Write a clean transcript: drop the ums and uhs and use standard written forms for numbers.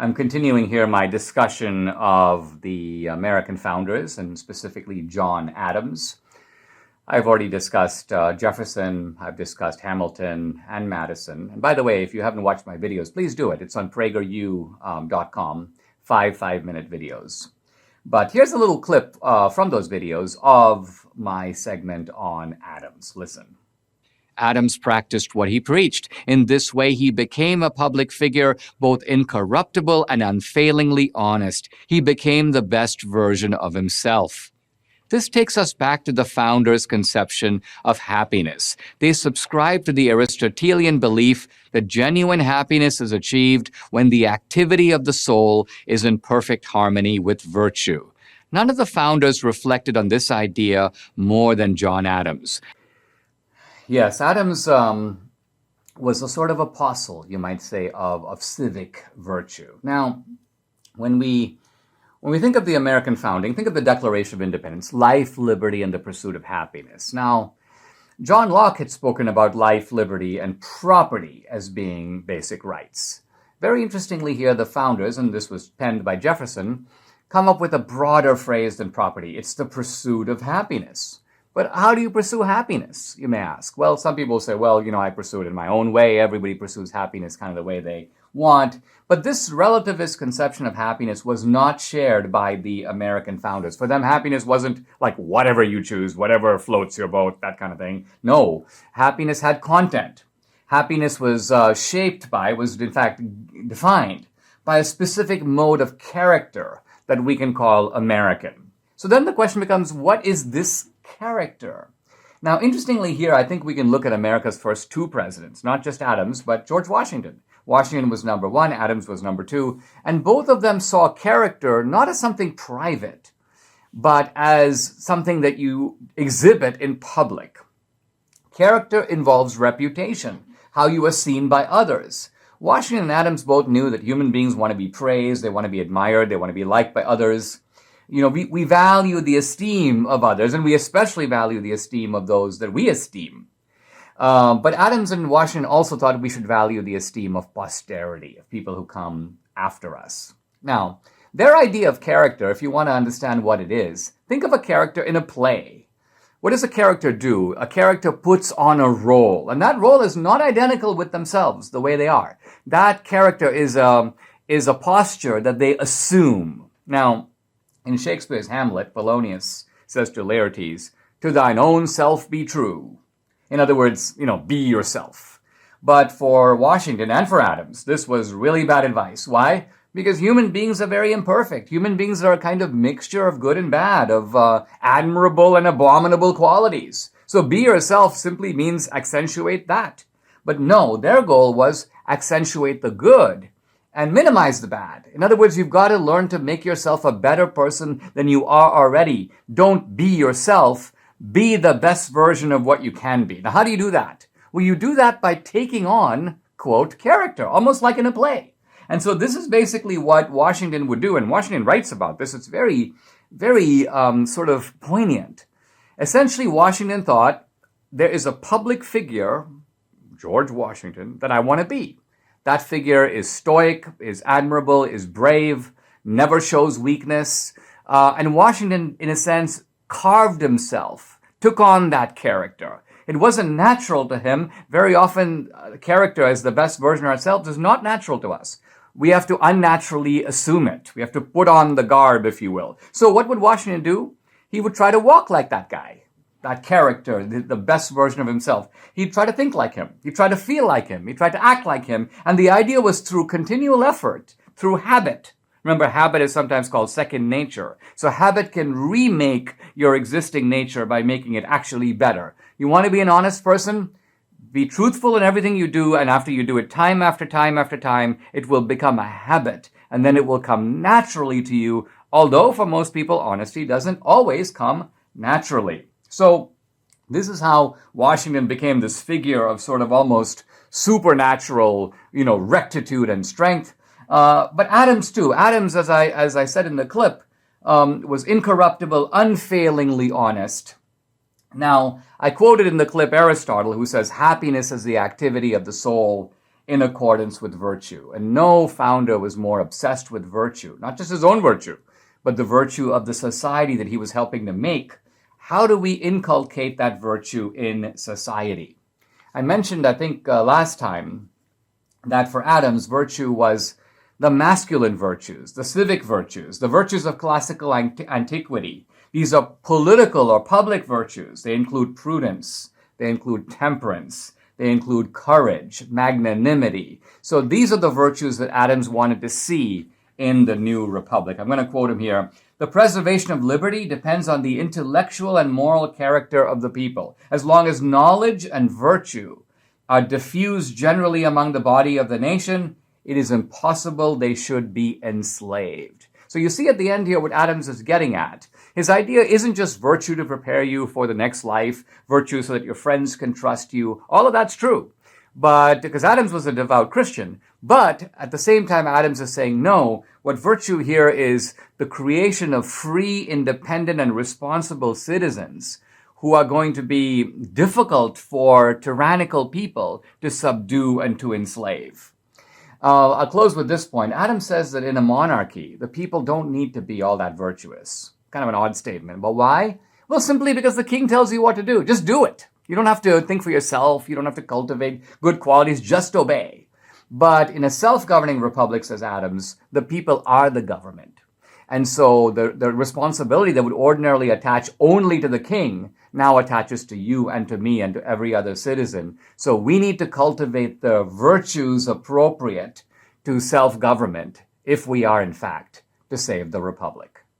I'm continuing here my discussion of the American founders, and specifically John Adams. I've already discussed Jefferson, I've discussed Hamilton and Madison. And by the way, if you haven't watched my videos, please do it. It's on prageru.com, 5-minute videos. But here's a little clip from those videos of my segment on Adams. Listen. Adams practiced what he preached. In this way, he became a public figure, both incorruptible and unfailingly honest. He became the best version of himself. This takes us back to the founders' conception of happiness. They subscribed to the Aristotelian belief that genuine happiness is achieved when the activity of the soul is in perfect harmony with virtue. None of the founders reflected on this idea more than John Adams. Yes, Adams was a sort of apostle, you might say, of civic virtue. Now, when we think of the American founding, think of the Declaration of Independence, life, liberty, and the pursuit of happiness. Now, John Locke had spoken about life, liberty, and property as being basic rights. Very interestingly here, the founders, and this was penned by Jefferson, come up with a broader phrase than property. It's the pursuit of happiness. But how do you pursue happiness, you may ask? Well, some people say, well, I pursue it in my own way. Everybody pursues happiness kind of the way they want. But this relativist conception of happiness was not shared by the American founders. For them, happiness wasn't like whatever you choose, whatever floats your boat, that kind of thing. No, happiness had content. Happiness was was in fact defined by a specific mode of character that we can call American. So then the question becomes, what is this character? Now, interestingly here, I think we can look at America's first two presidents, not just Adams, but George Washington. Washington was number one, Adams was number two, and both of them saw character not as something private, but as something that you exhibit in public. Character involves reputation, how you are seen by others. Washington and Adams both knew that human beings want to be praised, they want to be admired, they want to be liked by others. We value the esteem of others, and we especially value the esteem of those that we esteem. But Adams and Washington also thought we should value the esteem of posterity, of people who come after us. Now, their idea of character, if you want to understand what it is, think of a character in a play. What does a character do? A character puts on a role, and that role is not identical with themselves, the way they are. That character is a posture that they assume. Now, in Shakespeare's Hamlet, Polonius says to Laertes, "To thine own self be true." In other words, be yourself. But for Washington and for Adams, this was really bad advice. Why? Because human beings are very imperfect. Human beings are a kind of mixture of good and bad, of admirable and abominable qualities. So be yourself simply means accentuate that. But no, their goal was accentuate the good and minimize the bad. In other words, you've got to learn to make yourself a better person than you are already. Don't be yourself. Be the best version of what you can be. Now, how do you do that? Well, you do that by taking on, quote, character, almost like in a play. And so this is basically what Washington would do, and Washington writes about this. It's very, very sort of poignant. Essentially, Washington thought, there is a public figure, George Washington, that I want to be. That figure is stoic, is admirable, is brave, never shows weakness. And Washington, in a sense, carved himself, took on that character. It wasn't natural to him. Very often, character as the best version of ourselves is not natural to us. We have to unnaturally assume it. We have to put on the garb, if you will. So what would Washington do? He would try to walk like that guy, that character, the best version of himself. He'd try to think like him. He'd try to feel like him. He'd try to act like him. And the idea was through continual effort, through habit. Remember, habit is sometimes called second nature. So habit can remake your existing nature by making it actually better. You want to be an honest person? Be truthful in everything you do, and after you do it time after time after time, it will become a habit, and then it will come naturally to you, although for most people, honesty doesn't always come naturally. So this is how Washington became this figure of sort of almost supernatural, rectitude and strength. But Adams too. Adams, as I said in the clip, was incorruptible, unfailingly honest. Now, I quoted in the clip Aristotle, who says happiness is the activity of the soul in accordance with virtue. And no founder was more obsessed with virtue, not just his own virtue, but the virtue of the society that he was helping to make. How do we inculcate that virtue in society? I mentioned, I think, last time that for Adams, virtue was the masculine virtues, the civic virtues, the virtues of classical antiquity. These are political or public virtues. They include prudence. They include temperance. They include courage, magnanimity. So these are the virtues that Adams wanted to see in the new republic. I'm going to quote him here. The preservation of liberty depends on the intellectual and moral character of the people. As long as knowledge and virtue are diffused generally among the body of the nation, it is impossible they should be enslaved. So you see at the end here what Adams is getting at. His idea isn't just virtue to prepare you for the next life, virtue so that your friends can trust you. All of that's true. But because Adams was a devout Christian, but at the same time, Adams is saying, no, what virtue here is the creation of free, independent, and responsible citizens who are going to be difficult for tyrannical people to subdue and to enslave. I'll close with this point. Adams says that in a monarchy, the people don't need to be all that virtuous. Kind of an odd statement. But why? Well, simply because the king tells you what to do. Just do it. You don't have to think for yourself. You don't have to cultivate good qualities. Just obey. But in a self-governing republic, says Adams, the people are the government. And so the responsibility that would ordinarily attach only to the king now attaches to you and to me and to every other citizen. So we need to cultivate the virtues appropriate to self-government if we are, in fact, to save the republic.